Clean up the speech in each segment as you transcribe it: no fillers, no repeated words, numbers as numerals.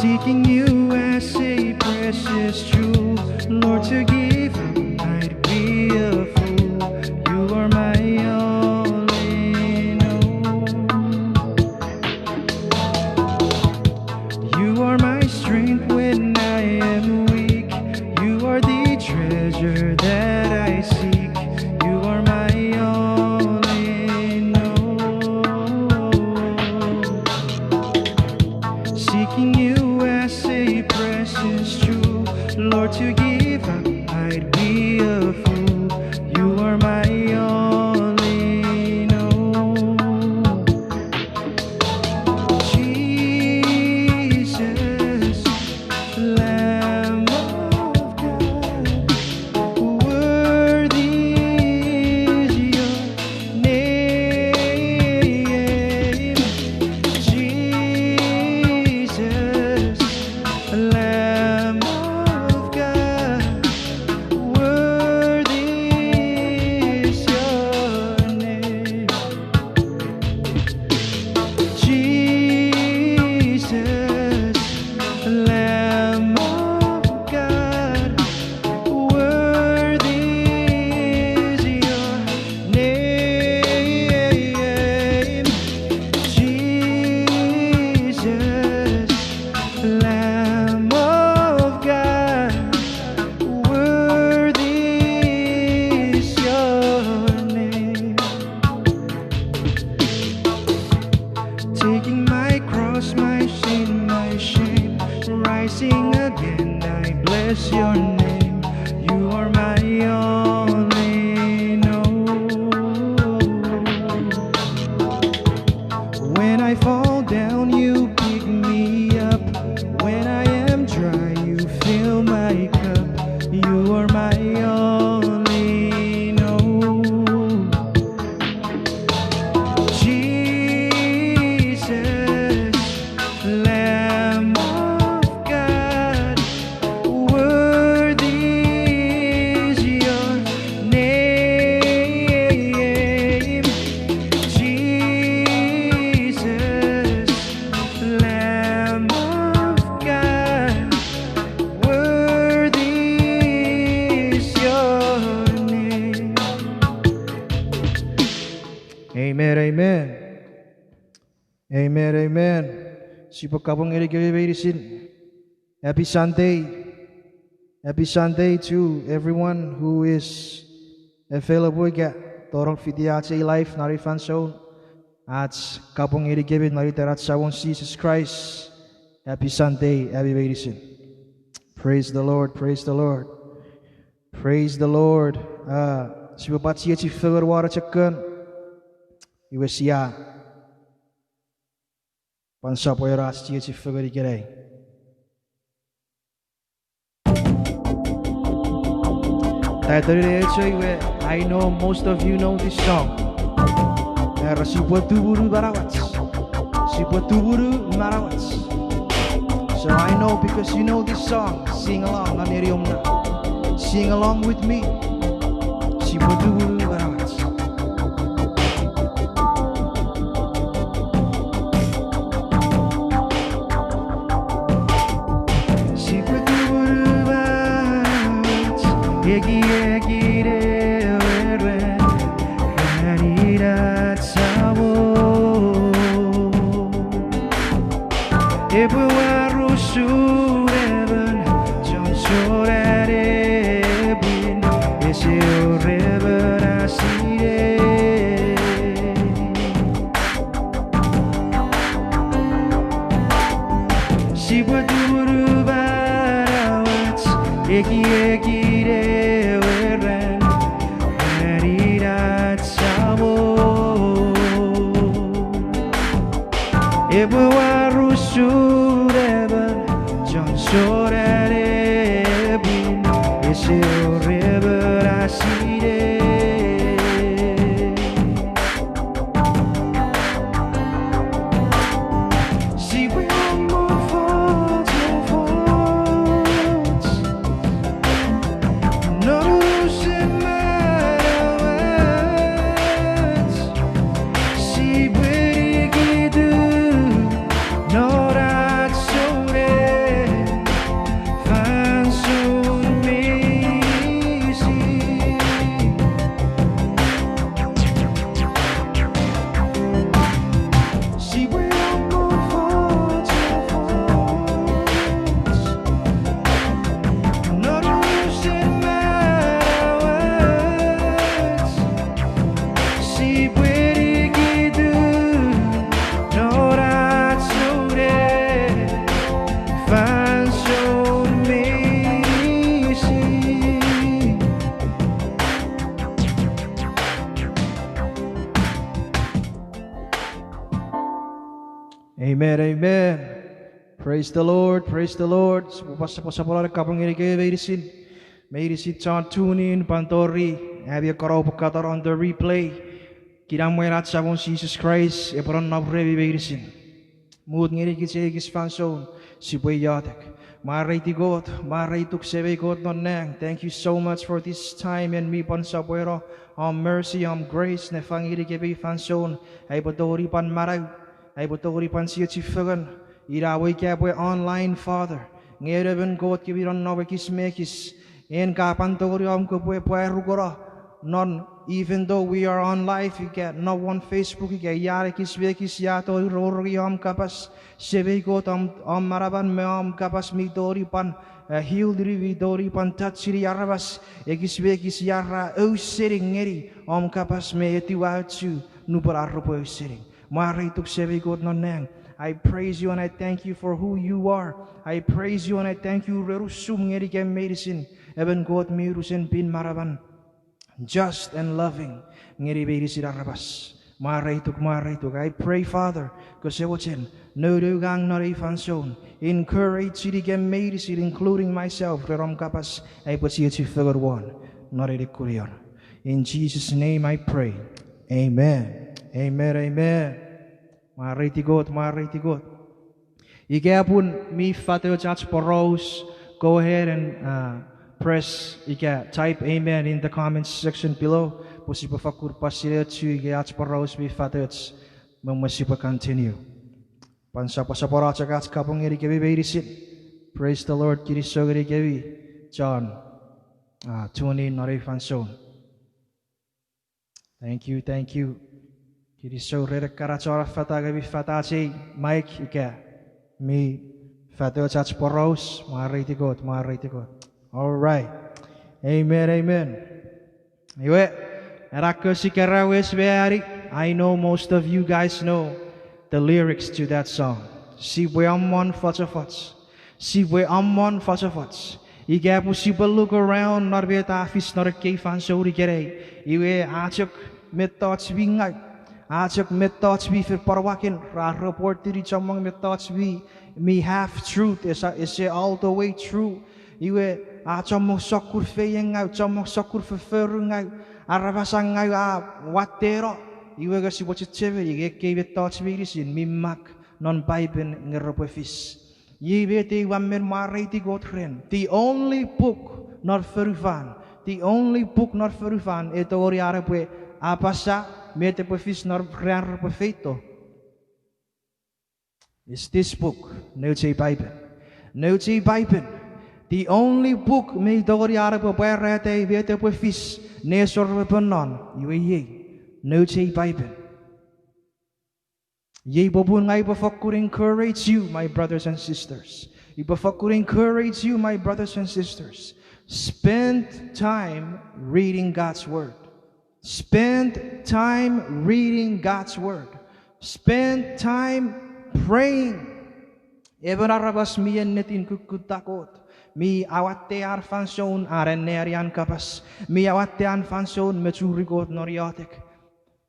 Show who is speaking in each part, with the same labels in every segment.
Speaker 1: seeking you as a precious jewel. Lord, to give up, I'd be a fool. You are my all in all. You are my strength when I am weak. You are the treasure that I seek. You are my all in all. Seeking you as a precious jewel. Lord, to give up, I'd be a fool. You are my all in all. Jesus, Lamb of God, worthy is your name. Jesus, Lamb of God, worthy is your name. Jesus, Lamb of God, worthy is your name. Jesus, Lamb of God, worthy is your name. Taking my cross, my sin, my shame, rising again, I bless your name. You are my all in all. When I fall down, you pick me up. When I am dry, you fill my cup. You are my all in all. Jesus, Lamb of God, worthy is your name. Jesus, Lamb of God, worthy is your name. Amen, amen. Amen, amen. Sipagkabong iligawirisin. Happy Sunday. Happy Sunday to everyone who is available ga torong fidiate life narifan so at kabong iligawin nariterat sawon Jesus Christ. Happy Sunday, everybody. Praise the Lord, praise the Lord. Praise the Lord. Sipapat siya si February chakkan. Iwesia. Pansapoyra siya si February kiray. I know most of you know this song. Sipatuburu barawats. Sipatuburu marawats. So I know because you know this song. Sing along, naniriom na. Sing along with me. Sipatuburu barawats. Sipatuburu barawats. Egi egi rewere. Harirat sabo. Ebuaru sureben. Jonsorarebin. Eseo reverasire. Sipatuburu barawats. Egi egi reweren. Harirat sabo. Ebuaru sureben. Jonsorarebin. Eseo reverasire. See we all move forwards. No losing matters. See we do. No that's so Amen, amen. Praise the Lord, praise the Lord. Sa kapang Medicine tune in, Pantori, Abia Karopacator on the replay. Kiramwerat Sabon Jesus Christ, Ebron of Revi Medicine. Mood Nirikis Fanson, Sibwe Yatek. Maray tuk sebe God non nang. Thank you so much for this time and me pan sabuero. Mercy, grace, nefangiri kebe fanson. Ay patori pan marag. Ay patori pan siya chifagan. Iraway kabwe online, Father. Ngeren God kibiron novekis mekis. En kapantori kabwe puerugora. Non, even though we are on live, you get no one Facebook, you get yarekis vekis yato roriam kapas. Sebe God maraban meam kapas midori pan hildri vidori pan tatsiri arabas ekis vekis yara sitting ngeri kapas me etiwatsu nupararopo sitting. Mari tuk sebe God nonang. I praise you and I thank you for who you are. I praise you and I thank you rerusum ngeri kem medicine. Even God mirusen bin maraban. Just and loving. I pray, Father, encourage it, including myself, in Jesus' name I pray. Amen. Amen. Amen. Mariti God. Ikapun mi father church poros. Go ahead and press, type amen in the comments section below. Posipa fakur pasira tu ats paros bi fatets memasipa continue. Pansapa sapora chakat kapong iri kebi beirisit. Praise the Lord kiri sogiri kebi. John, tune in nari fanson. Thank you. Kiri so rere karachora fataga bi fatache Mike ika mi fatets ats paros mariti God. All right. Amen. I know most of you guys know the lyrics to that song. Si we amon fatafats. Igapu si look around not be afis not a kefan so gere. Iwe achuk methods wingay. Achuk methods we for parwakin. Report to each among methods me half truth is all the way true. Iwe chamok sokur feyeng out, chamok sokur ferung out, arabasang out, watero. Iwe kasi what you tell you gave it thoughts in mimak non Bible ngeropefis. Yibete wamen mariti gotren. The only book not ferufan. Etori arape apasa metepefis nor gran perfeito. Is this book, Noche Bible. The only book may dori arapo berete vete pefis nesor penon ye Noche Bible. Ye bobun ngai bafakur encourage you, my brothers and sisters. Spend time reading God's word. Spend time praying. Even arabas miyan netin kukutakot. Mi awate arfanson arenerian kapas. Mi awate anfanson mechurigot noriotek.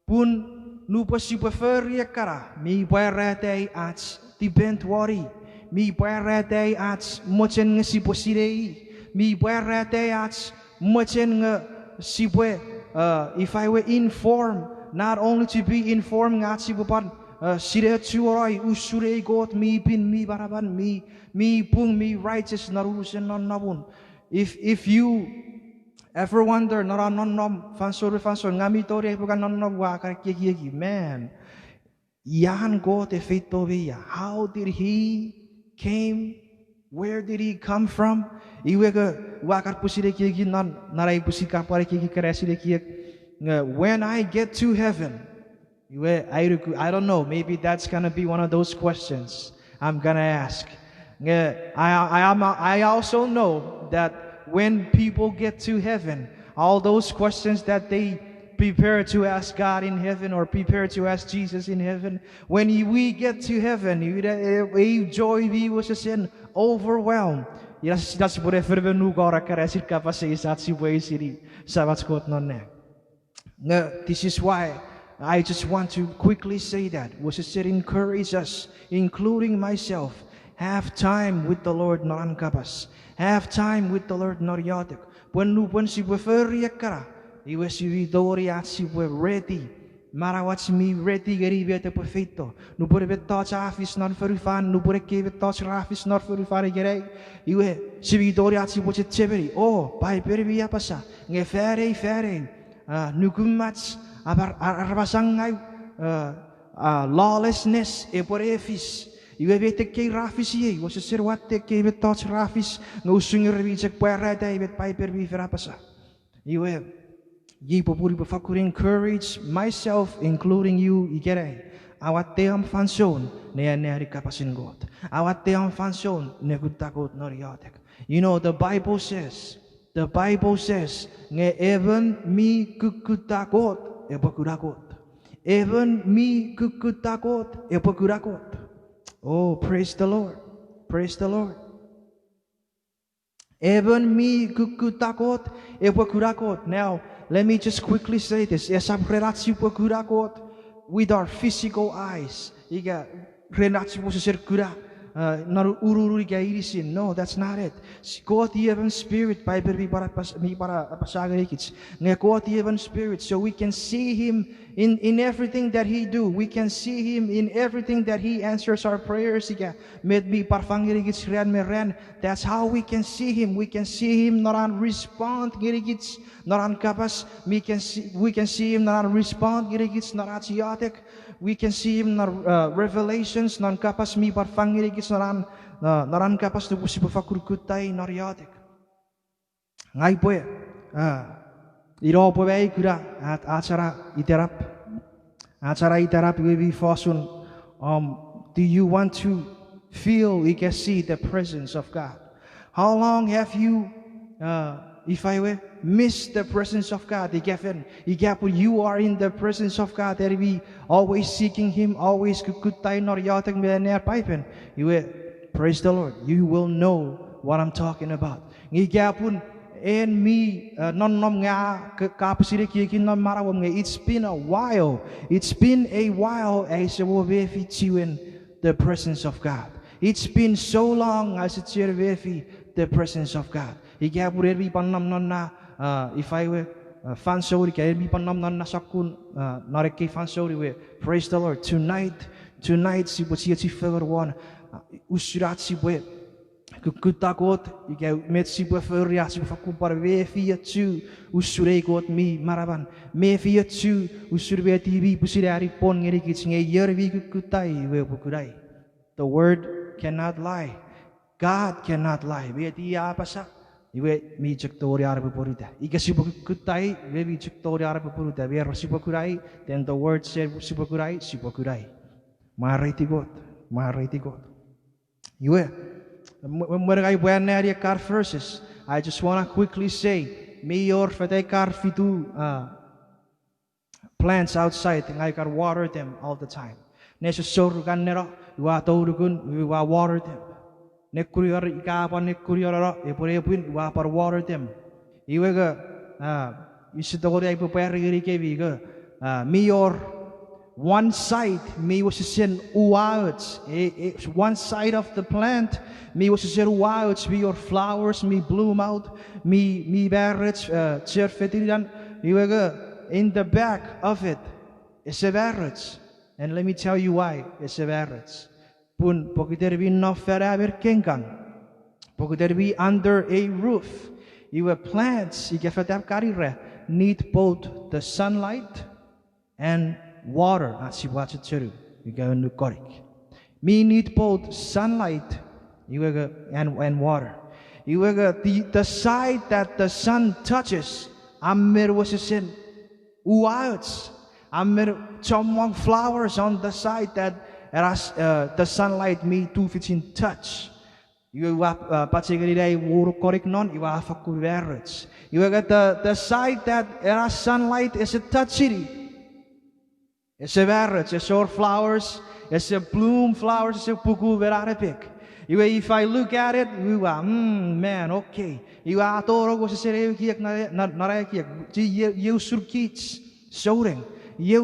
Speaker 1: Pun nupa si preferia kara. Mi berete ats tibent wari. Mi berete ats mochen ngesi posirei. Mi berete ats mochen sibwe. If I were informed, not only to be informed, ngatsi bupan. Sire chuorai usure got mi bin mi baraban mi pung mi righteous narusen non nabun. If you ever wonder nara non nom fansor ngami tori bukan non nom wa kaki man. Yan got e feito via. How did he came? Where did he come from? Iwe ke wakar pusire kiki non narai pusika pare kiki keresire kiki. When I get to heaven. I don't know. Maybe that's gonna be one of those questions I'm gonna ask. I also know that when people get to heaven, all those questions that they prepare to ask God in heaven or prepare to ask Jesus in heaven, when we get to heaven, joy we was sin overwhelmed. Yes, that's what if we nu gora karesit kapasay sa si way city sabat kot non. This is why I just want to quickly say that. Was to encourage us, including myself. Have time with the Lord, not kapas. Have time with the Lord, not yotek. When si weferiakara, he was vidoriat si we ready. Marawat mi ready geri bete perfecto. No pure touch afis not verifan, no pure give touch rafis not verifare gerei. Iwe si vidoriat si wache cheveri. Oh, by pervia pasa. Nge fere. Nukumats arbasangai lawlessness eporefis. Iwe bete ke rafis ye. Was a serwate ke touch rafis. No sooner reject pera David by pervia pasa. Iwe. Ye popuri befakur encourage myself, including you, igere. Awat team fanson, ne kapasin God. Awat team fanson, ne gutakot noriatek. You know, the Bible says, nge even mi kukutakot, epakurakot. Even mi kukutakot, epakurakot. Oh, praise the Lord. Praise the Lord. Even mi kukutakot, epakurakot. Now, let me just quickly say this. With our physical eyes. No, that's not it. God even spirit. God even spirit. So we can see Him in everything that He do. We can see Him in everything that He answers our prayers. That's how we can see Him. We can see Him not on respond. Not on kapas. We can see Him not on respond. Not atiotic. We can see Him not revelations. Non kapas mi parfangirigits naran kapas tu pusi pafakurkutai nariotic. Ngai poe. Iro poe kura at acara iterap will be fosun. Do you want to feel? You can see the presence of God. How long have you? If I were miss the presence of God, you are in the presence of God. There be always seeking Him, always kukutay noryatek milenar pipen. You will praise the Lord. You will know what I'm talking about. Ngigapun and me non nga kapasire kikin non marawam nga. It's been a while. It's been a while as wefi chiwen the presence of God. It's been so long as it's the presence of God. If I were fansori, praise the Lord. Tonight, si busi fever one, usurat si we, kukutakot, met si buferia si fakupar vefi tu, usurekot mi maraban, mefi tu, usurbe TV, pusidari pon ngerikits nge yervi kukutai we bukurai. The word cannot lie. God cannot lie. Veti apasa. Iwe mi cektori arabu porita. Ika sipokutai, vevi cektori arabu porita. Biar sipokurai, then the word said sipokurai. Mariti God. Iwe, when I went area car verses, I just wanna quickly say, mayor fete car fitu plants outside, and I can water them all the time. Nesa sorugan nero, iwa torugun, iwa water them. Nekurior ikapa nekurior epurepin wapar water them. Iwega isitogori ipuperi keviga mior one side me was send uauts one side of the plant me was send uauts me your flowers me bloom out me berets cherfetidan iwega in the back of it is a berets, and let me tell you why it's a berets. Pun pokiterbi no feraber kenkang. Pokiterbi under a roof. Your plants, need both the sunlight and water. You go into korik. Me need both sunlight and water. The side that the sun touches, Amir was a sin. Uauts. Amir chomwang flowers on the side that the sunlight me 215 touch. You particularly korik non you have verets. You got the side that sunlight is a touchy. It's a verets, it's a flowers, it's a bloom flowers, it's a puku verarepik. If I look at it, you are man, okay. You are toro was a serekiak narakiak. You surkits showing. we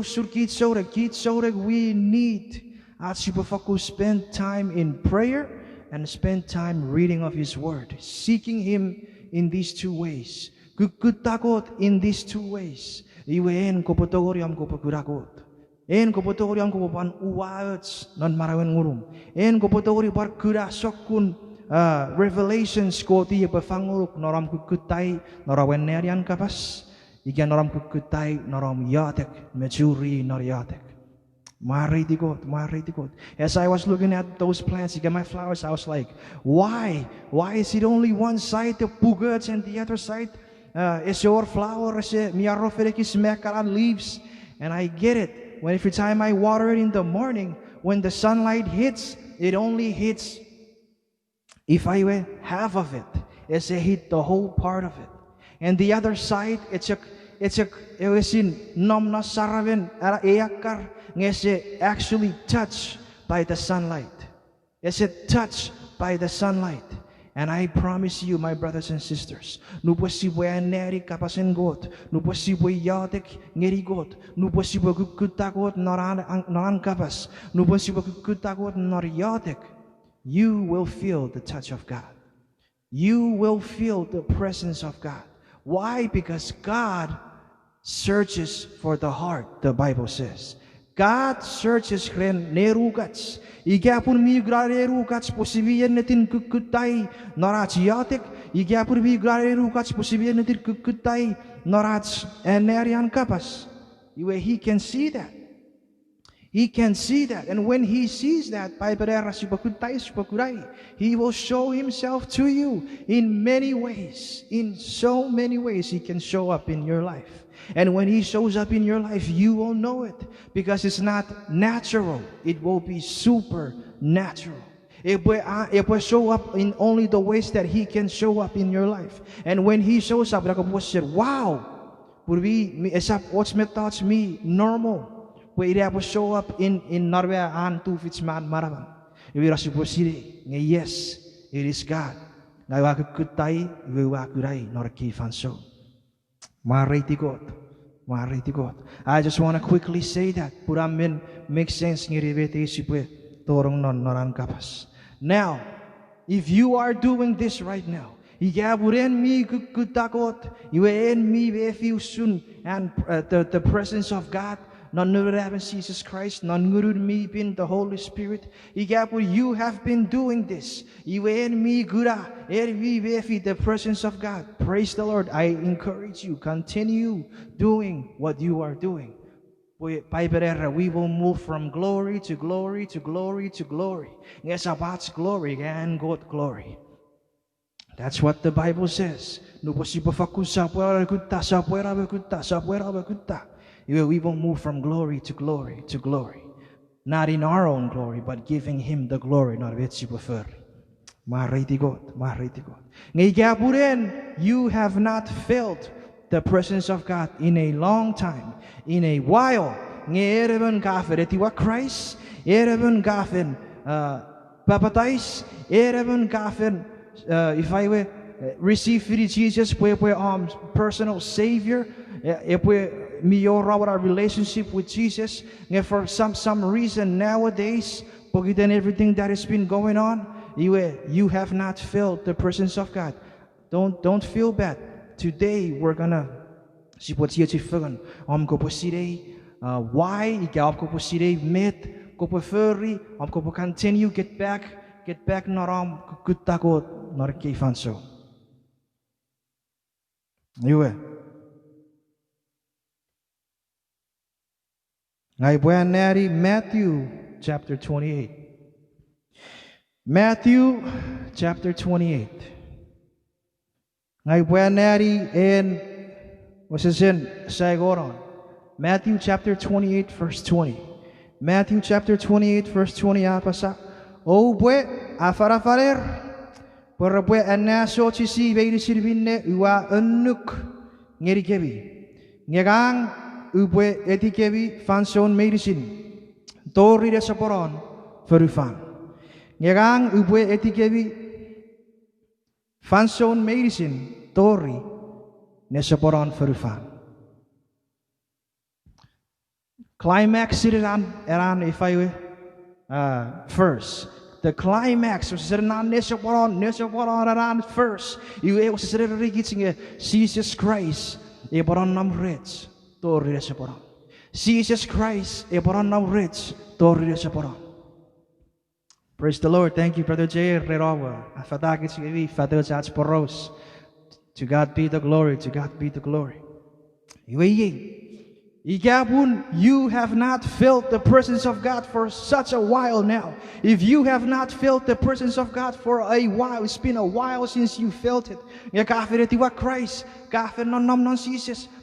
Speaker 1: need to spend time in prayer and spend time reading of His Word, seeking Him in these two ways. Kukutakot in these two ways. Iwen kopotogoriam kopokuragot. En kopotogoriam kopopan uwaets non marawen ngurum. En kopotogori par kurasokun revelations ko ti befanguruk noram kukutai norawen nerian kapas. Ikan noram kukutai noram yatek mechuri nor yatek. Mariti God. As I was looking at those plants, my flowers, I was like, why? Why is it only one side the pugats and the other side is your flower? Miaroferekis mekaran leaves, and I get it. When every time I water it in the morning, when the sunlight hits, it only hits. If I were half of it, it's a hit the whole part of it, and the other side, it was in nomna saraven ara eakar. It's actually touched by the sunlight. It's touched by the sunlight. And I promise you, my brothers and sisters, no possible neri kapasen got, no possible yatek ngeri got, no possible kutagot noran kapas, no possible kutagot nor yatek. You will feel the touch of God. You will feel the presence of God. Why? Because God searches for the heart, the Bible says. God searches kren nerugats. Igapun mi grarerugats posibiyan natin kukutay narats yatik. Igapun mi grarerugats posibiyan natin kukutay narats enerian kapas. He can see that. He can see that. And when He sees that, He will show Himself to you in many ways. In so many ways He can show up in your life. And when He shows up in your life, you will know it. Because it's not natural. It will be supernatural. It will show up in only the ways that He can show up in your life. And when He shows up, wow, what's me thoughts me normal. It will show up in Norway and to Fitzman Maravan. Yes, it is God. I just want to quickly say that. Puramin makes sense. Now, if you are doing this right now, and the presence of God, Ngunun Jesus Christ, Ngunun me bin the Holy Spirit. You have been doing this. The presence of God. Praise the Lord. I encourage you, continue doing what you are doing. We will move from glory to glory to glory to glory. Yes, about glory and God glory. That's what the Bible says. We will move from glory to glory to glory. Not in our own glory, but giving Him the glory. You have not felt the presence of God in a long time, in a while. Christ, if I were receive Jesus, personal Savior, our relationship with Jesus, and for some reason nowadays, than everything that has been going on, you have not felt the presence of God. Don't feel bad. Today we're gonna see what's here to figure. Why? Continue get back naram kutakot narkifanso. Matthew chapter 28. Matthew chapter 28. And what's this in Saigoron? Matthew chapter 28 verse 20. Matthew chapter 28 verse 20 apasa. Oh bue afarafarer. Por bue anaso chisi beiri sirvinne uwa unuk ngerikebi. Ngegang ubwe etikebi fanson medicine. Tori de saporon verufan. Ngegang ubwe etikebi fanson medicine. Tori ne saporon verufan. climax eran if I first. The climax was eran first. You was Jesus Christ. Ebaron nam rich. Tori separan. Jesus Christ. Ebaron nam rich. Tori separan. Praise the Lord. Thank you, Brother Jay. To God be the glory. To God be the glory. You have not felt the presence of God for such a while now. If you have not felt the presence of God for a while, it's been a while since you felt it. Christ,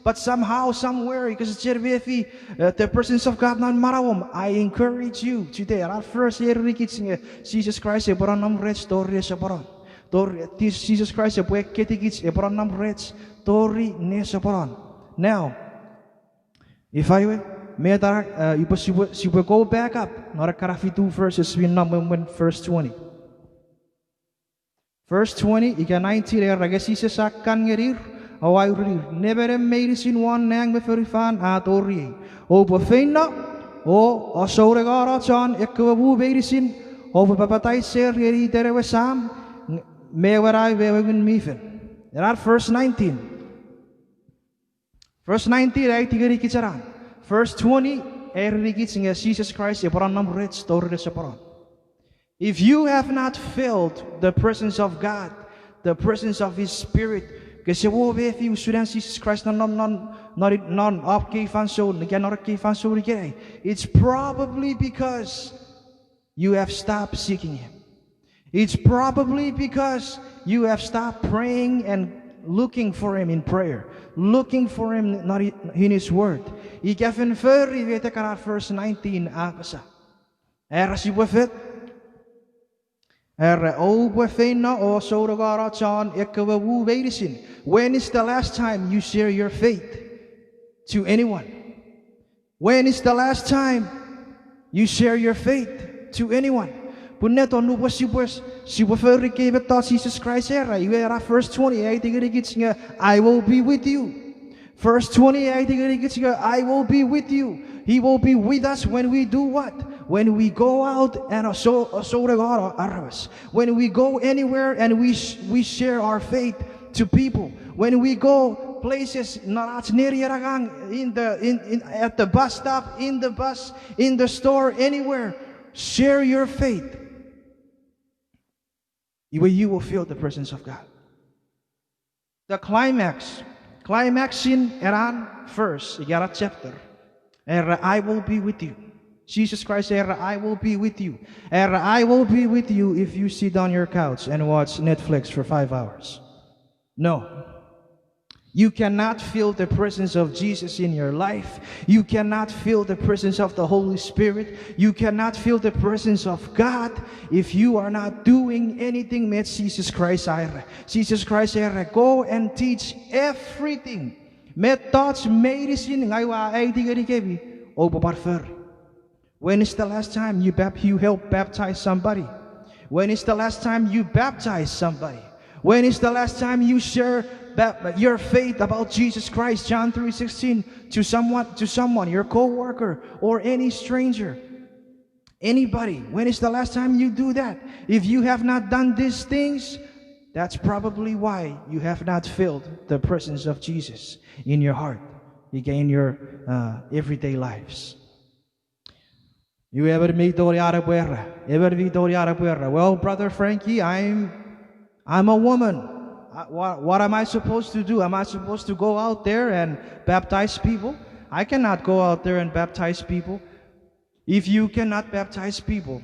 Speaker 1: but somehow, somewhere, because the presence of God not marawom. I encourage you today. At first, Jesus Christ, Jesus Christ, now, if I may, you will go back up. Not a 2 verses, we number verse 20. Verse 20, ika 19, ragasi sa kan ngerir, away rir. Never medicine one nang beferifan atori. O bofena, o osauregara chan, ekwabu medicine, o papatai ser yeri derewasam, mewarai wewin mifen. That verse 19. Verse 19, verse 20, Jesus Christ, if you have not felt the presence of God, the presence of His Spirit, because Jesus Christ, it's probably because you have stopped seeking Him. It's probably because you have stopped praying and looking for Him in prayer, looking for Him not in His Word. Verse 19 akasa. Si buffet. When is the last time you share your faith to anyone? When is the last time you share your faith to anyone? Jesus Christ, verse 20, I will be with you. Verse 20, I will be with you. He will be with us when we do what? When we go out and when we go anywhere and we share our faith to people. When we go places, at the bus stop, in the bus, in the store, anywhere, share your faith. You will feel the presence of God. The climaxing eran first, igara chapter. I will be with you. Jesus Christ said, I will be with you. I will be with you if you sit on your couch and watch Netflix for 5 hours. No. You cannot feel the presence of Jesus in your life. You cannot feel the presence of the Holy Spirit. You cannot feel the presence of God if you are not doing anything with Jesus Christ. Jesus Christ said, go and teach everything. Methods, medicine, when is the last time you help baptize somebody? When is the last time you baptize somebody? When is the last time you share your faith about Jesus Christ, John 3:16, to someone, your co-worker or any stranger, anybody? When is the last time you do that? If you have not done these things, that's probably why you have not felt the presence of Jesus in your heart, in your everyday lives. You ever meet well, Brother Frankie, I'm a woman. What am I supposed to do? Am I supposed to go out there and baptize people? I cannot go out there and baptize people. If you cannot baptize people,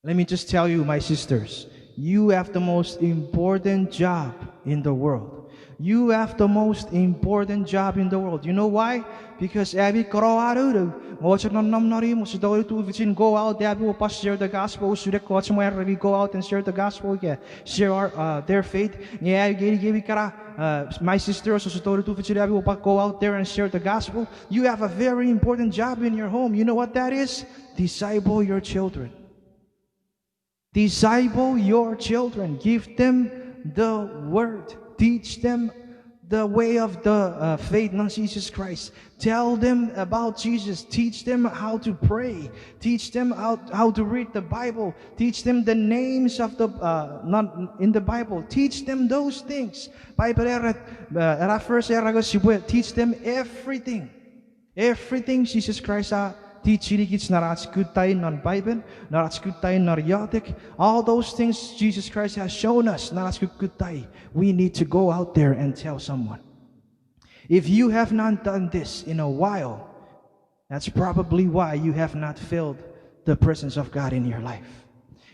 Speaker 1: let me just tell you, my sisters, you have the most important job in the world. You have the most important job in the world. You know why? Because every go out there, go out, share the gospel. We go out and share the gospel. Share their faith. My sisters go out there and share the gospel. You have a very important job in your home. You know what that is? Disciple your children. Disciple your children. Give them the word. Teach them the way of the faith in Jesus Christ. Tell them about Jesus. Teach them how to pray. Teach them how to read the Bible. Teach them the names of the not in the Bible. Teach them those things. Bible teach them everything. Everything Jesus Christ teach non Bible, all those things Jesus Christ has shown us. We need to go out there and tell someone. If you have not done this in a while, that's probably why you have not felt the presence of God in your life.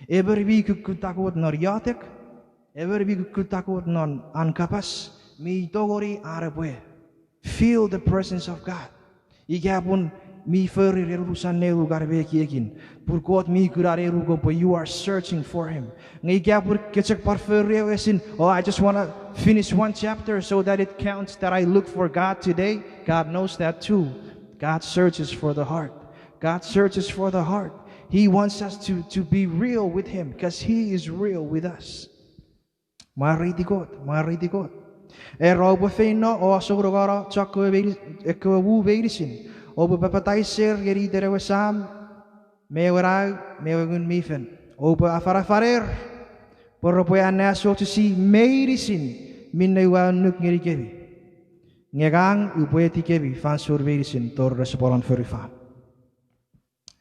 Speaker 1: Every week non ankapas, mi togori arabwe. Feel the presence of God. Igapun mi feri rerusan nelu garbeki egin. Purkot mi kurare rugo, but you are searching for Him. Ngigapur kecek parferi esin. Oh, I just want to finish one chapter so that it counts that I look for God today. God knows that too. God searches for the heart. God searches for the heart. He wants us to be real with Him because He is real with us. Mariti God. Robo feino o sogora chakko wu verisin. Obo papataiser geri derewasam mewagun mifen. Obo afarafarer. Poropo anaso to see medisin minnewa nuk ngeri kevi. Ngegang upoeti kevi fansur verisin tor resporan furifan.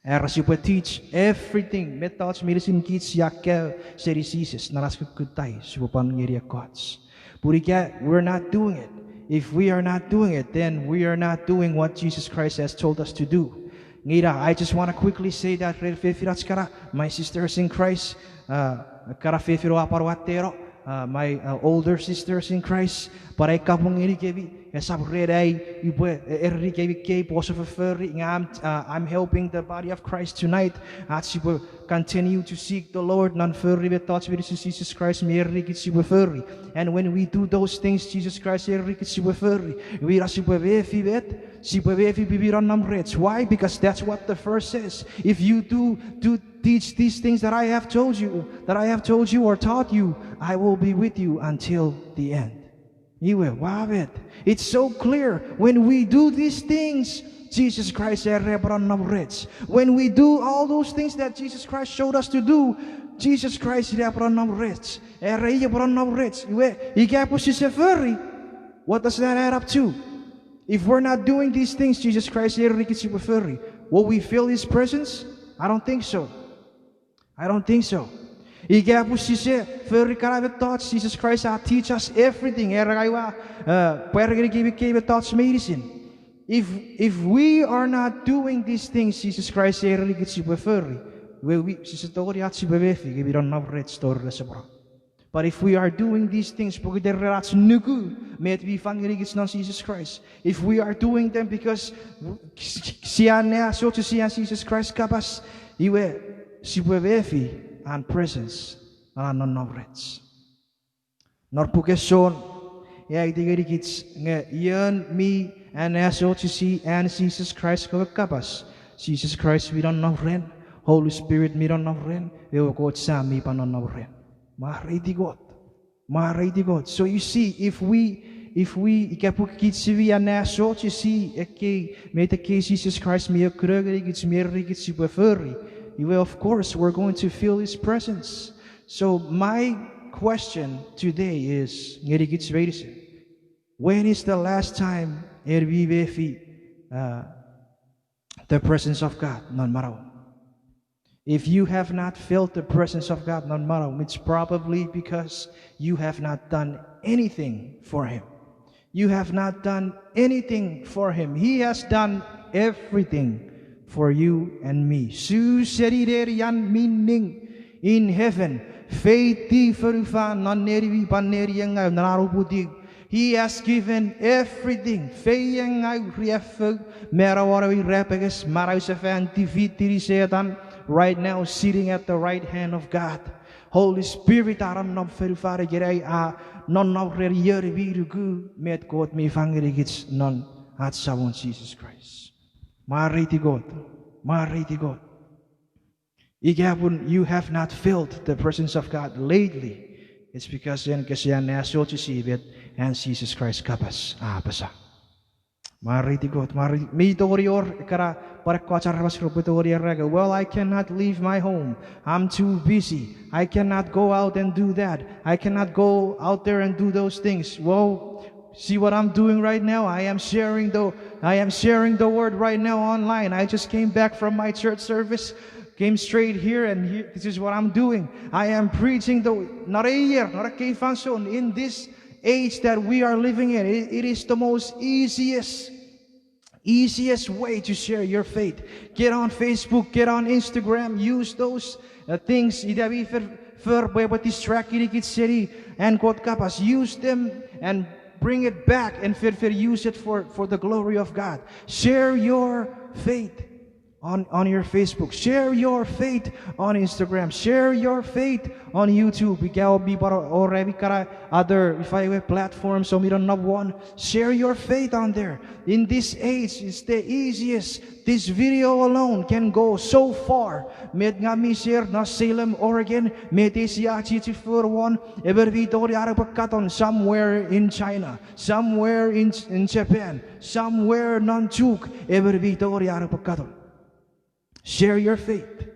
Speaker 1: As you teach everything, methods, medicine, kids, yakel, serisisis, naraskutay, supan ngeri gods. We're not doing it. If we are not doing it, then we are not doing what Jesus Christ has told us to do. Ngira, I just want to quickly say that my sisters in Christ, my older sisters in Christ, I'm helping the body of Christ tonight. As you continue to seek the Lord, Jesus Christ, and when we do those things, Jesus Christ, why? Because that's what the verse says. If you do teach these things that I have told you or taught you, I will be with you until the end. You will. Wow, it. It's so clear. When we do these things, Jesus Christ, when we do all those things that Jesus Christ showed us to do, Jesus Christ, what does that add up to? If we're not doing these things, Jesus Christ, will we feel His presence? I don't think so. Jesus Christ teach us everything. If we are not doing these things, Jesus Christ, but if we are doing these things, Jesus Christ, if we are doing them because Jesus Christ kapas, and presence Norpukeson me and and Jesus Christ kapas. Jesus Christ we don't know ren. Holy Spirit we don't know ren. We will go sami panon ren. Mariti God. So you see, if we ikapukitsi and naso to see Jesus Christ me of course we're going to feel His presence. So my question today is, when is the last time the presence of God? If you have not felt the presence of God, it's probably because you have not done anything for Him. You have not done anything for Him. He has done everything for you and me. In heaven, He has given everything. Right now, sitting at the right hand of God. Holy Spirit, non met God me non at someone Jesus Christ. Mariti God. You have not felt the presence of God lately. It's because yan kasi yan naso to see it and Jesus Christ kapas. Pasa. Mariti ko, me torior kara para kwacha rabas robutorior raga. Well, I cannot leave my home. I'm too busy. I cannot go out and do that. I cannot go out there and do those things. Well, see what I'm doing right now? I am sharing the word right now online. I just came back from my church service, came straight here, and this is what I'm doing. I am preaching not a year, not a keifanson in this age that we are living in. It is the most easiest way to share your faith. Get on Facebook, get on Instagram, use those things. And use them and bring it back and use it for the glory of God. Share your faith on your Facebook. Share your faith on Instagram. Share your faith on YouTube. Other platforms, so we don't have one. Share your faith on there. In this age, it's the easiest. This video alone can go so far. Med nga mi share na Salem, Oregon. Med is yachi for one. Ever vitori arapakaton somewhere in China, somewhere in Japan, somewhere Nanchuk. Ever vitori arapakaton. Share your faith.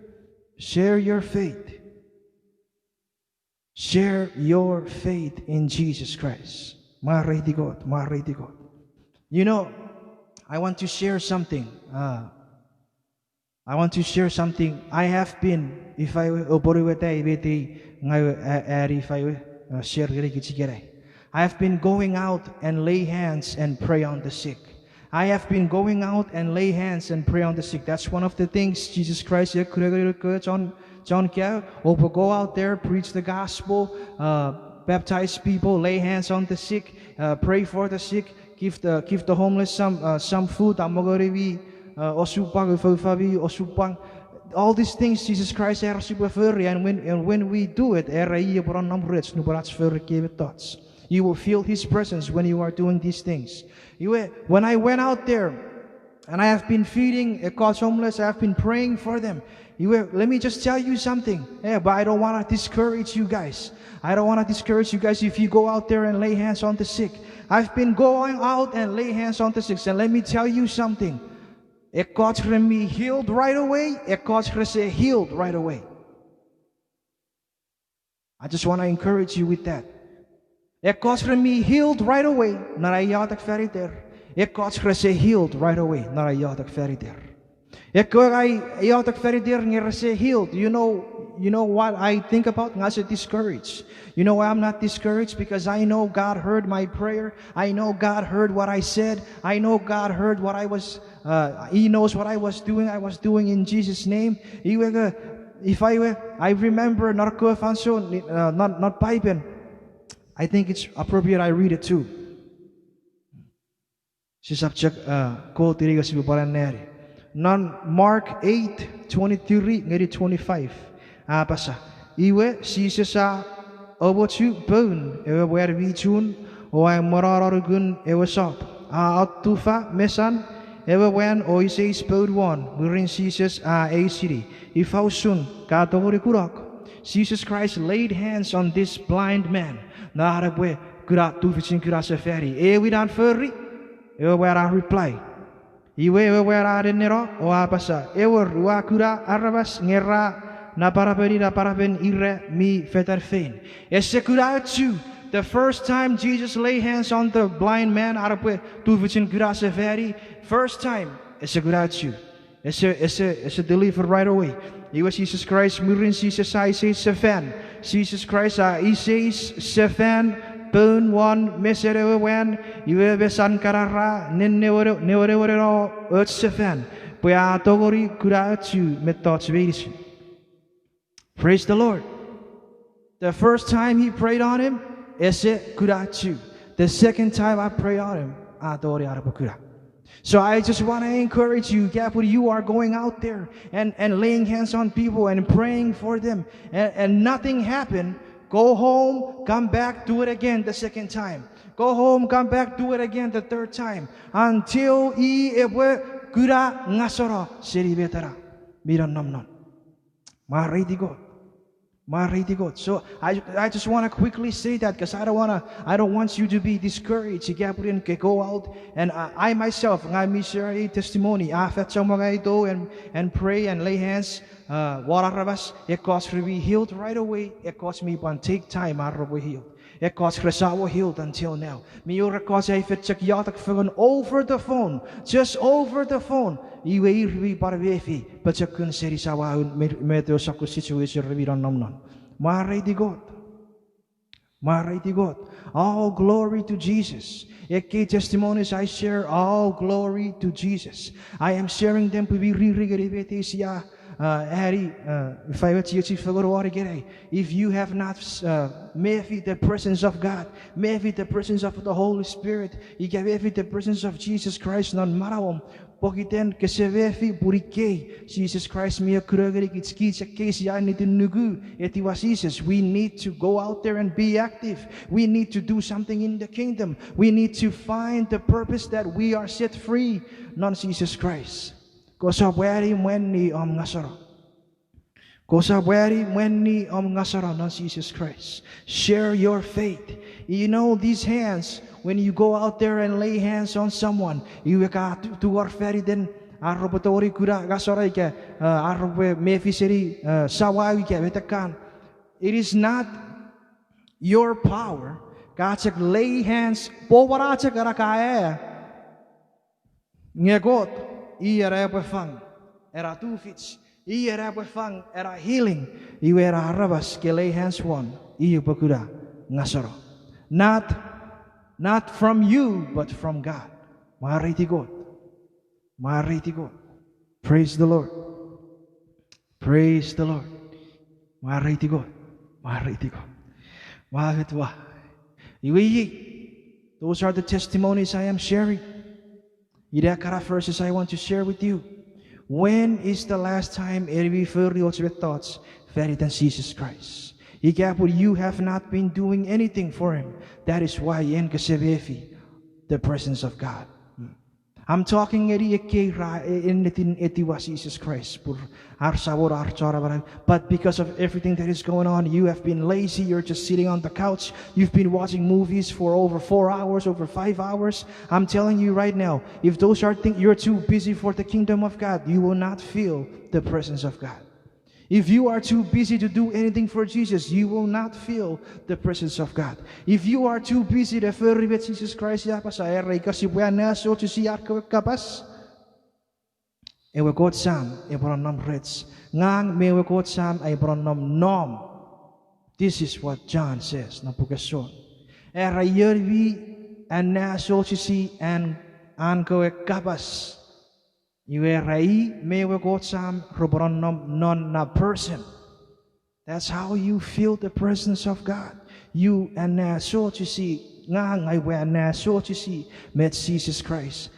Speaker 1: Share your faith. Share your faith in Jesus Christ. Mariti God. You know, I want to share something. I have been, if I have been going out and lay hands and pray on the sick. I have been going out and lay hands and pray on the sick. That's one of the things Jesus Christ John Kia go out there, preach the gospel, baptize people, lay hands on the sick, pray for the sick, give the homeless some food. All these things Jesus Christ and when we do it, you will feel His presence when you are doing these things. When I went out there, and I have been feeding God's homeless, I have been praying for them. Let me just tell you something. But I don't want to discourage you guys. If you go out there and lay hands on the sick. I've been going out and lay hands on the sick. And let me tell you something. God me healed right away. God healed right away. I just want to encourage you with that. God me healed right away. Narayadak feriter. God healed right away. Narayadak feriter. Healed. You know what I think about? Discouraged. You know why I'm not discouraged? Because I know God heard my prayer. I know God heard what I said. I know God heard what I was. He knows what I was doing. I was doing in Jesus' name. If I remember not Bible. I think it's appropriate I read it too. Mark 8:23 ngeri 25. Pasa. Iwe sisa obochu bone ewe wer vi chun o ay morararugun ewe sop. Atufa mesan ewe wen o ise spod one. Murin Jesus a city. Ifausun katori kurak. Jesus Christ laid hands on this blind man. We don't furry. Where I reply. Iwe where I nero o apasa. Ewer wakura arabas ngera na paraben ire mi fetarfein. Esekurachu. The first time Jesus laid hands on the blind man, first time, esekurachu. It's a deliver right away. He was Jesus Christ, Murin Jesus, I say Sefen. Jesus Christ, he says Sefen, Burn one, Mesere wen, you have San Carara, never Sefen. Pua Togori Kuratu, Metots Vedis. Praise the Lord. The first time he prayed on him, Ese Kuratu. The second time I prayed on him, Adori Arabukura. So I just want to encourage you, you are going out there and laying hands on people and praying for them and nothing happened. Go home, come back, do it again the second time. Go home, come back, do it again the third time. Until gura ngasara seribetara. Miran namnon. Mariti God. Mighty God. So I just want to quickly say that because I don't want you to be discouraged. Go out and I myself, I share a testimony. After mga ito and pray and lay hands, it caused me to be healed right away. It caused me to take time to be healed. It caused me healed until now. Miura caused I fit check yatak phone over the phone, just over the phone. Iwe irvi parvefi, but check kun seri sawa metro saku situation reviran namnon. Mighty God. Mighty God. All glory to Jesus. Eke testimonies I share, all glory to Jesus. I am sharing them to be re-regretted. If you have not mefi the presence of God, mefi the presence of the Holy Spirit, mefi the presence of Jesus Christ, non marawom. Pokiten kesevefi burike Jesus Christ miya kuragari kitski case ya nitin nugu etiwasises. We need to go out there and be active. We need to do something in the kingdom. We need to find the purpose that we are set free, non Jesus Christ. Kosabwari mwenni ngasara. Kosabwari mwenni ngasara non Jesus Christ. Share your faith. You know these hands. When you go out there and lay hands on someone, you to our ferry then arrobatori kura gasorai ke arrobe mefiseri sawawi ke betakan. It is not your power. Kacek lay hands powarace karakae. Ngegot iere befang era two fits iere befang era healing iera arabas ke lay hands one iu bakura ngasoro. Not from you, but from God. Mighty God. Mighty God. Praise the Lord. Praise the Lord. Mighty God. Mighty God. Those are the testimonies I am sharing. Idakara verses I want to share with you. When is the last time every thoughts fairy than Jesus Christ? You have not been doing anything for Him. That is why in Kasevefi, the presence of God. I'm talking in Jesus Christ. But because of everything that is going on, you have been lazy. You're just sitting on the couch. You've been watching movies for over 4 hours, over 5 hours. I'm telling you right now, if those are things you're too busy for the kingdom of God, you will not feel the presence of God. If you are too busy to do anything for Jesus, you will not feel the presence of God. If you are too busy to feel Jesus Christ, this is what John says. That's how you feel the presence of God. You and so to see met Jesus Christ.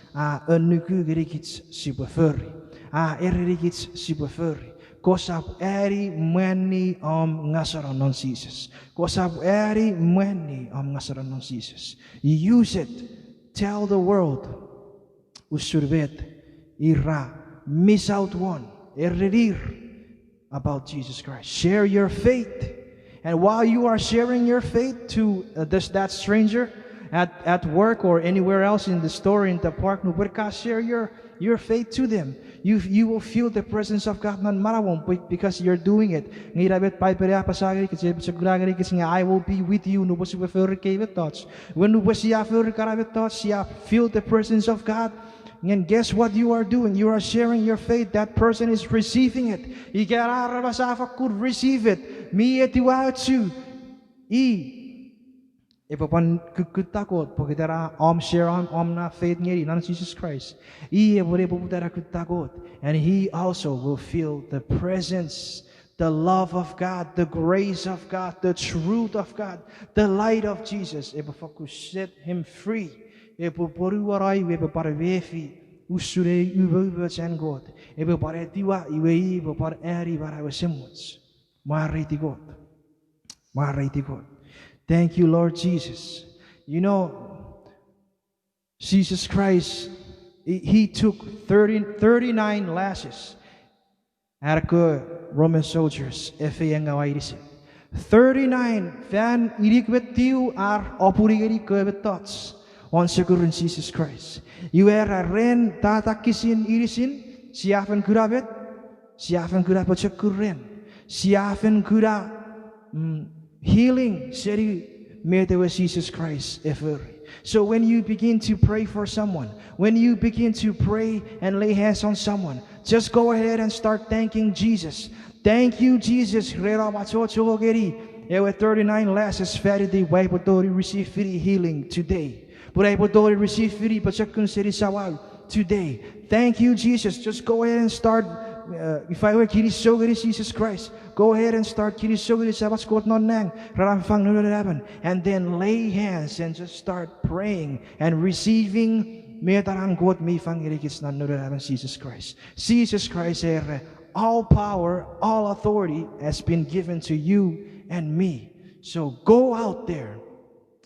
Speaker 1: Kosap eri mweni ngasaron non Jesus. Kosap eri mweni ngasaron non Jesus. Use it. Tell the world. Usurbet. Ira, miss out one, about Jesus Christ. Share your faith. And while you are sharing your faith to that stranger at work or anywhere else in the store, in the park, share your faith to them. You will feel the presence of God because you're doing it. I will be with you. When feel the presence of God. And guess what you are doing? You are sharing your faith. That person is receiving it. Could receive it. Me etiwatsu. Ipapan kutakot pagkitara share na faith ngeri nan Jesus Christ. And he also will feel the presence, the love of God, the grace of God, the truth of God, the light of Jesus. Set him free. Epoporuarai wepaparvefi usure uwuwatsan God. Epoparetiwa iwei popar eri barawesemuts. Mighty God. Mighty God. Thank you, Lord Jesus. You know, Jesus Christ, He took 39 lashes at Roman soldiers. 39 fan irikwet tiu are opurigeri kwebet thoughts on sekurun Jesus Christ. You are ren tatakisin irisin siafen kurabet siafen kurabet sekuren siafen kura healing seri metewe Jesus Christ ever. So when you begin to pray for someone, when you begin to pray and lay hands on someone, just go ahead and start thanking Jesus. Thank you, Jesus. With 39 last Friday, we receive free healing today. We receive free today. Thank you, Jesus. Just go ahead and start. If I were Jesus Christ, go ahead and start. And then lay hands and just start praying and receiving Jesus Christ. Jesus Christ, all power, all authority has been given to you and me. So go out there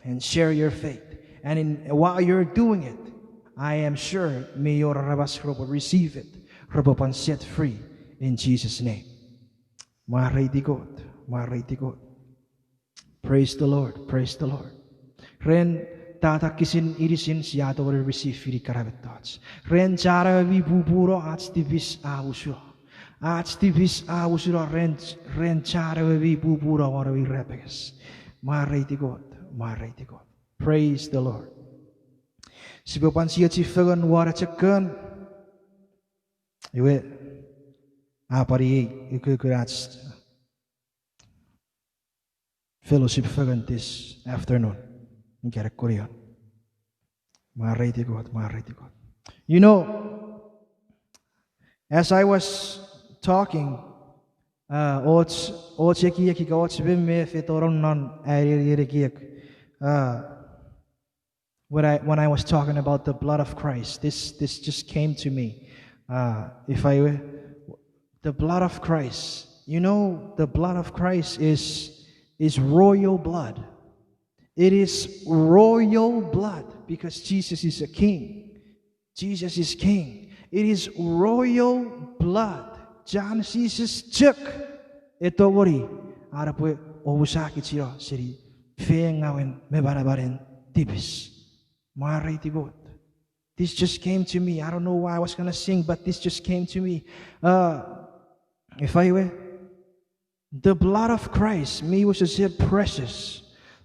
Speaker 1: and share your faith. And while you're doing it, I am sure may your will receive it, and set free in Jesus' name. Praise the Lord, praise the Lord. Ren tatakisin irisin siya will receive free karabet thoughts. Ren chara vi buburo atstivis ausuro. Atstivis ausuro ren chara vi buburo wara vi rebegas. Praise God. Praise the Lord. Sipapan siya chifagan wara chakkan. Iwe apari ikukurats fellowship fagan this afternoon. Ngara Korean. Marity God. You know, as I was talking, when I was talking about the blood of Christ, this just came to me. The blood of Christ, you know, the blood of Christ is royal blood. It is royal blood because Jesus is a king. Jesus is king. It is royal blood. John Jesus took ito wori arapo obusaki chiro siri fengawen mebarabarin tibis. Marity God. This just came to me. I don't know why I was gonna sing, but this just came to me. If I were the blood of Christ, me was so precious.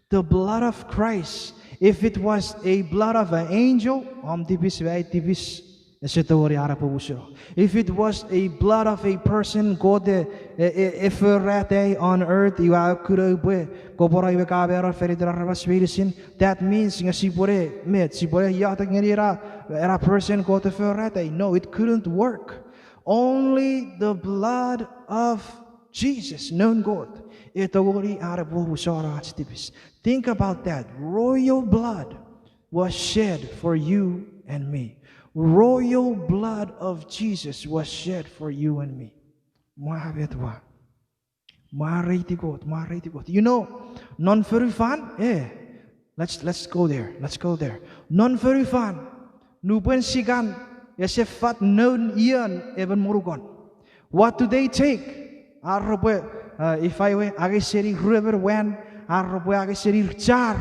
Speaker 1: The blood of Christ, if it was a blood of an angel, if it was a blood of a person, God, if on earth, that means a person go to no, it couldn't work. Only the blood of Jesus, known God. Think about that. Royal blood was shed for you and me. Royal blood of Jesus was shed for you and me. You know, non-verifan, let's go there. Non-verifan, nuben sigan, yesefat non ian even murugon. What do they take? If I were agiseri river when agiseri char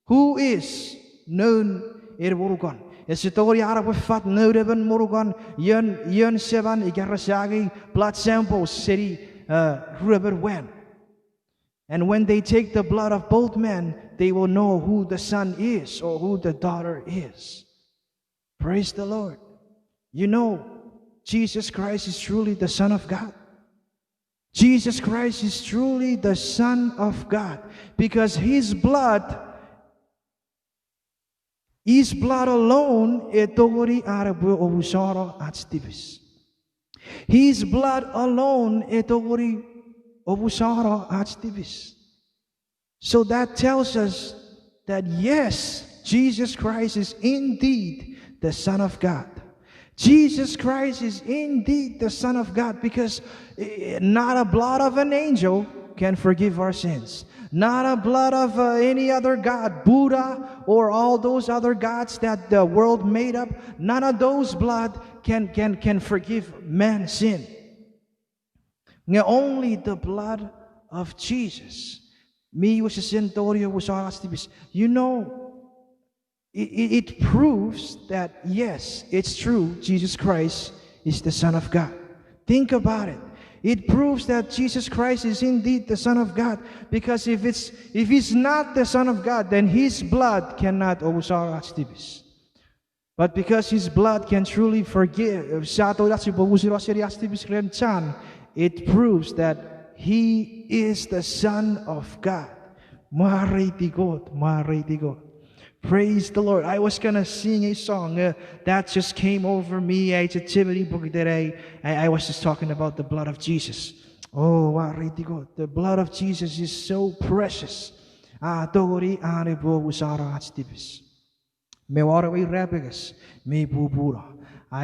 Speaker 1: who is known Murugan. Esitori Arab fat no even Murugan yon seven igarasagi blood samples city river when. And when they take the blood of both men, they will know who the son is or who the daughter is. Praise the Lord. You know, Jesus Christ is truly the Son of God. Jesus Christ is truly the Son of God because His blood alone His blood alone So that tells us that yes, Jesus Christ is indeed the Son of God. Jesus Christ is indeed the Son of God because not a blood of an angel can forgive our sins. Not a blood of any other god, Buddha or all those other gods that the world made up. None of those blood can forgive man's sin. Nga only the blood of Jesus. Me was a centurion was activist. You know, it proves that yes, it's true. Jesus Christ is the Son of God. Think about it. It proves that Jesus Christ is indeed the Son of God. Because if he's not the Son of God, then his blood cannot activist. But because his blood can truly forgive, it proves that he is the Son of God. Praise the Lord. I was going to sing a song that just came over me. I was just talking about the blood of Jesus. Oh, the blood of Jesus is so precious. I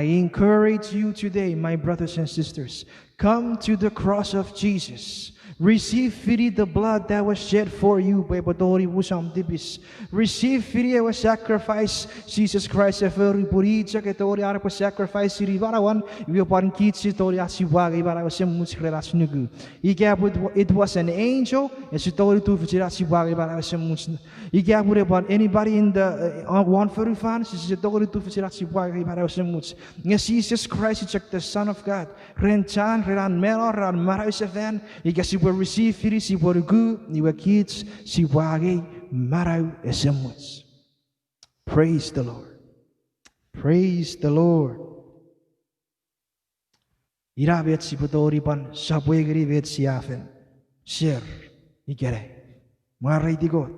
Speaker 1: encourage you today, my brothers and sisters, come to the cross of Jesus. Receive freely the blood that was shed for you. Receive freely our sacrifice. Jesus Christ sacrifice. It was an angel. Anybody in the one for Jesus Christ is the Son of God. Will receive firi si borugu ni kids si wage marau esemuts. Praise the Lord. Praise the Lord. Irabet si podori ban sabwegri vet si afen. Share igere. Mariti God.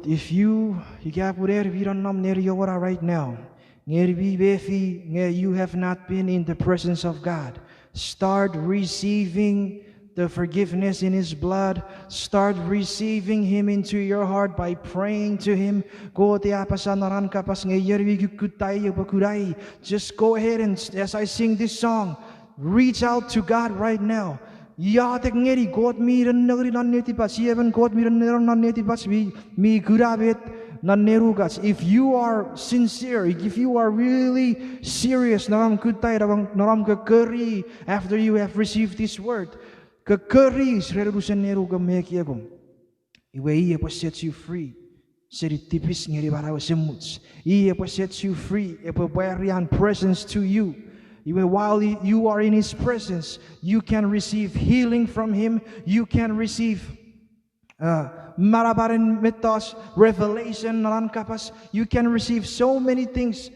Speaker 1: If you got whatever we don't know near you right now. You have not been in the presence of God. Start receiving the forgiveness in His blood. Start receiving Him into your heart by praying to Him. Just go ahead and, as I sing this song, reach out to God right now. If you are sincere, if you are really serious, after you have received this word, He will set you free. He will set you free. He will bring presence to you. While you are in His presence, you can receive healing from Him. You can receive marabaran metos, revelation, you can receive so many things.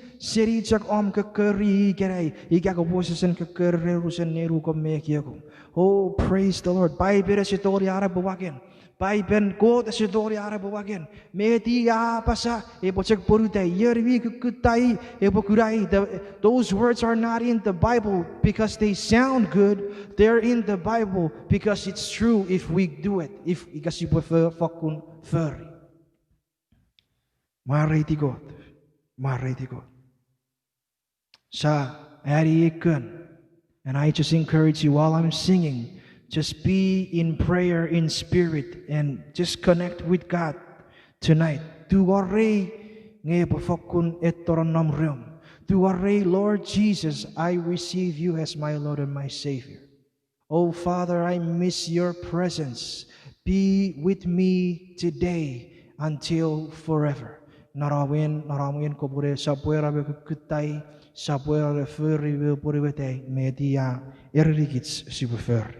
Speaker 1: Oh, praise the Lord. By Ben God as a story Arabawagan. Media Pasa, Ebochek Porute, Yervi Kutai, Ebokurai. Those words are not in the Bible because they sound good. They're in the Bible because it's true if we do it. If because you prefer Fakun Furry. Mariti God. Sa Ari Ikun. And I just encourage you while I'm singing. Just be in prayer in spirit and just connect with God tonight. Lord Jesus, I receive you as my Lord and my Savior. Oh Father, I miss your presence. Be with me today until forever. Narawin kobure sabuera kutai sabuera furi puriwete media erigits sibufer.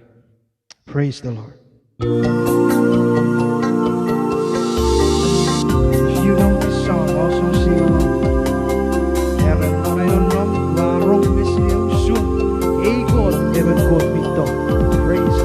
Speaker 1: Praise the Lord. If you know this song, also sing along. Praise the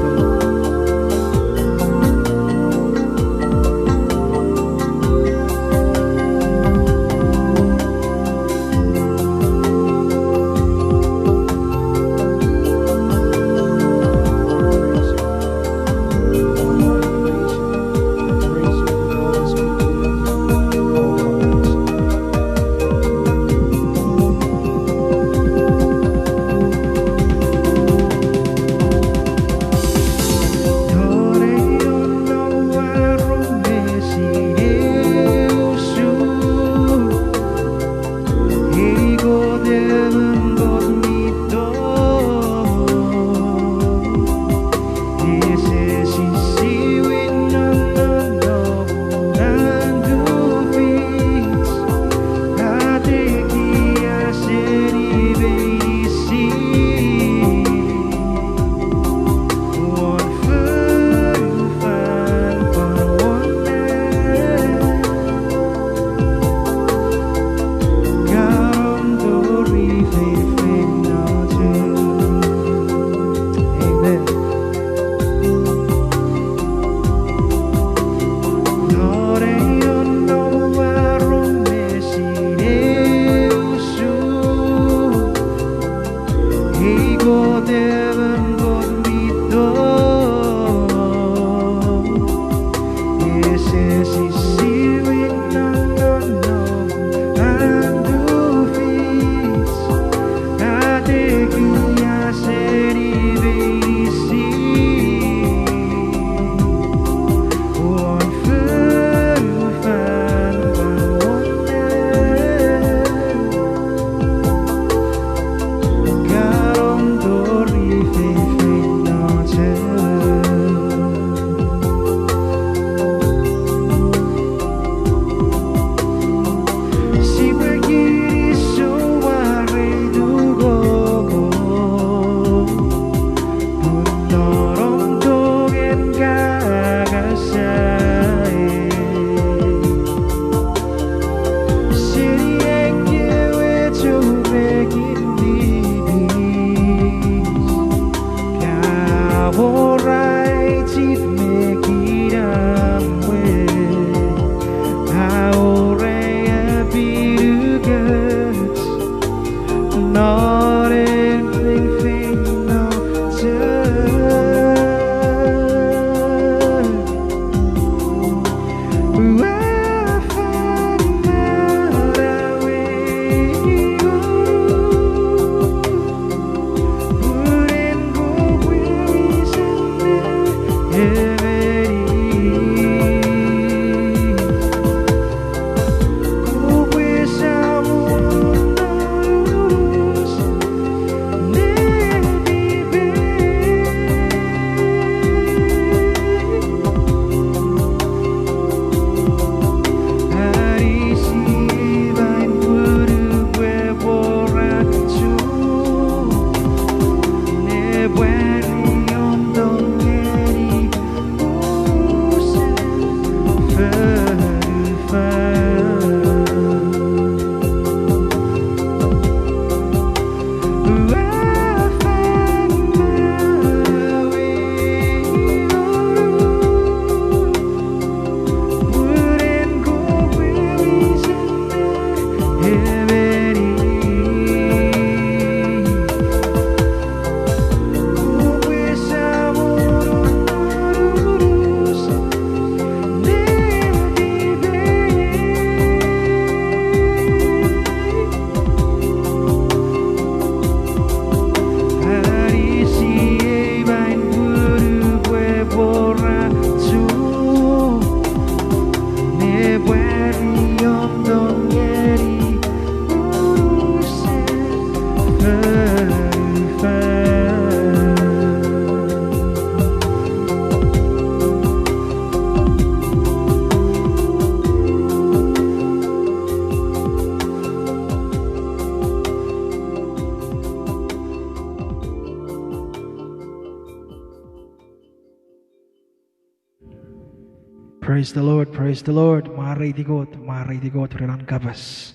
Speaker 1: Lord. Praise Praise the Lord, praise the Lord. Maray digot, reran kabas.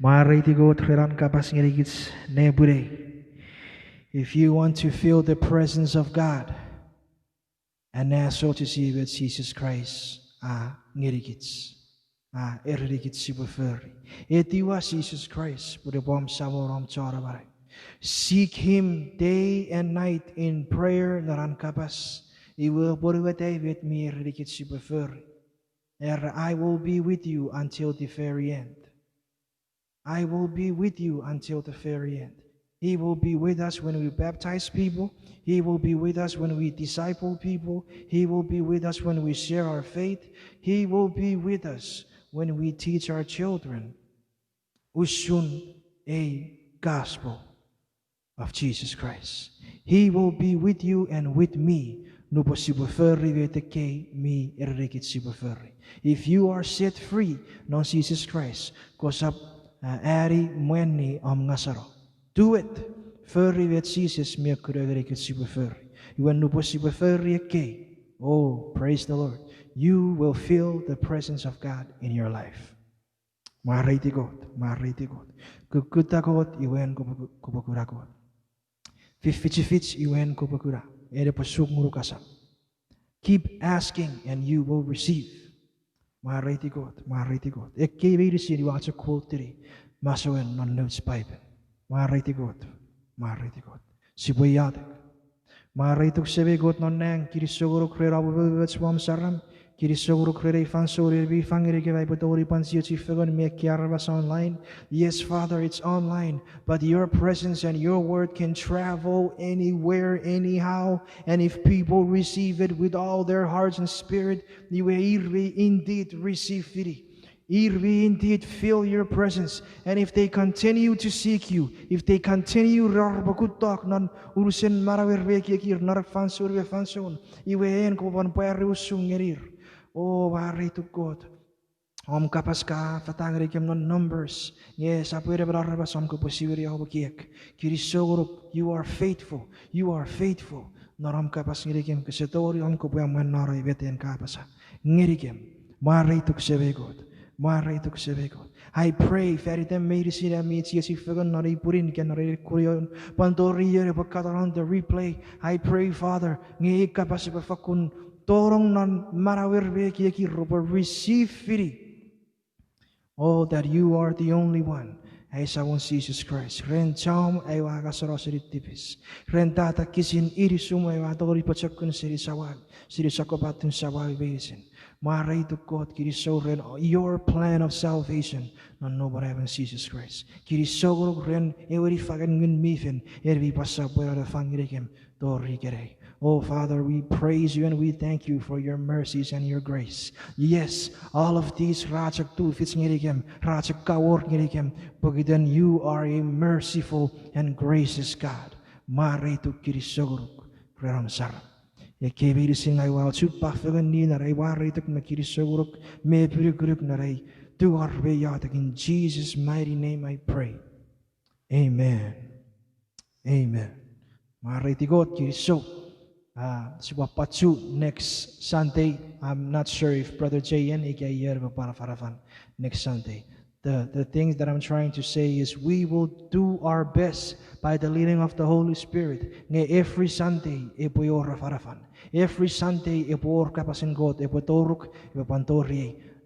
Speaker 1: Maray digot, reran kabas ngirigits nebure. If you want to feel the presence of God, and so to see with Jesus Christ, ngirigits. Erigits sibuferi. Etiwa Jesus Christ, budabom samoram charabarai. Seek Him day and night in prayer, naran kabas. He will buruwate with me, erigits sibuferi. I will be with you until the very end. I will be with you until the very end. He will be with us when we baptize people. He will be with us when we disciple people. He will be with us when we share our faith. He will be with us when we teach our children usun a gospel of Jesus Christ. He will be with you and with me. If you are set free, non Jesus Christ, kosap ari mwenni om ngasaro. Do it. Furry with Jesus, me kurerikit sibufurri. You want nupo sibufurri ke. Oh, praise the Lord. You will feel the presence of God in your life. Mariti God, mariti God. Kukuta God, iwen kubakura God. Fifich iwen kubakura. Ere pasuk murukasa. Keep asking and you will receive. Mariti God, mariti God. Ekkevi sini wacha quote masawen non notes Bible. Mariti God, mariti God. Sibuyatek. Marituk sebe God non nang kirisogoro krera bubet swam saram. Kirisogoro krera fansori bi fangiri kevai potori pansio chifagon me kiarvas online. Yes, Father, it's online, but your presence and your word can travel anywhere, anyhow. And if people receive it with all their hearts and spirit, you will indeed receive it. We indeed feel your presence. And if they continue to seek you, if they continue rarbakutok non urusin marawervekir narfansurve fansun, iwen ko ban perusungir. Oh, wari to God. Om kapaska fatangrikem non numbers. Yes, apure barabas om ko posibiri hobokiek. Kirisogoro, you are faithful. You are faithful. Noram kapas ngirikem kesetori om ko puyaman naray veten kapasa. Ngirikem. Mari to God. I pray, Feritem made see that means yes, if you're not a purin can Korean Pandoria on the replay. I pray, Father, fakun torong non marawerveki roper receive firi. Oh, that you are the only one. Ay sawon Jesus Christ. Ren cham ay waga sarosiri tipis. Ren tata kisin irisum ay watori pachakun siri sawag. Siri sakobatun sawag besin. Maray to God, kirisoren your plan of salvation. No but heaven Jesus Christ. Kirisogren every fucking mefi every pasapura the fangrikem dorigere. Oh Father, we praise you and we thank you for your mercies and your grace. Yes, all of these rachak tu fits ngirikem, rachak kawor ngirikem, but then you are a merciful and gracious God. Maray to kirisoguruk reram saram. Ekebiri singay wal chupafagan ni naray waritak nakirisoguruk me puriguruk naray tu arveyatak. In Jesus' mighty name I pray. Amen. Amen. Maritigot kiriso. Siwapatsu next Sunday. I'm not sure if Brother Jayan ikayer para farafan next Sunday. The things that I'm trying to say is we will do our best by the leading of the Holy Spirit. Every Sunday, every Sunday,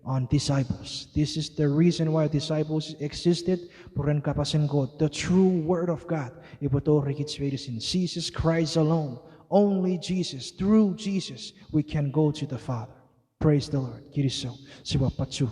Speaker 1: on disciples. This is the reason why disciples existed. The true Word of God. In Jesus Christ alone. Only Jesus. Through Jesus, we can go to the Father. Praise the Lord. Kiriso. Siwapatsu.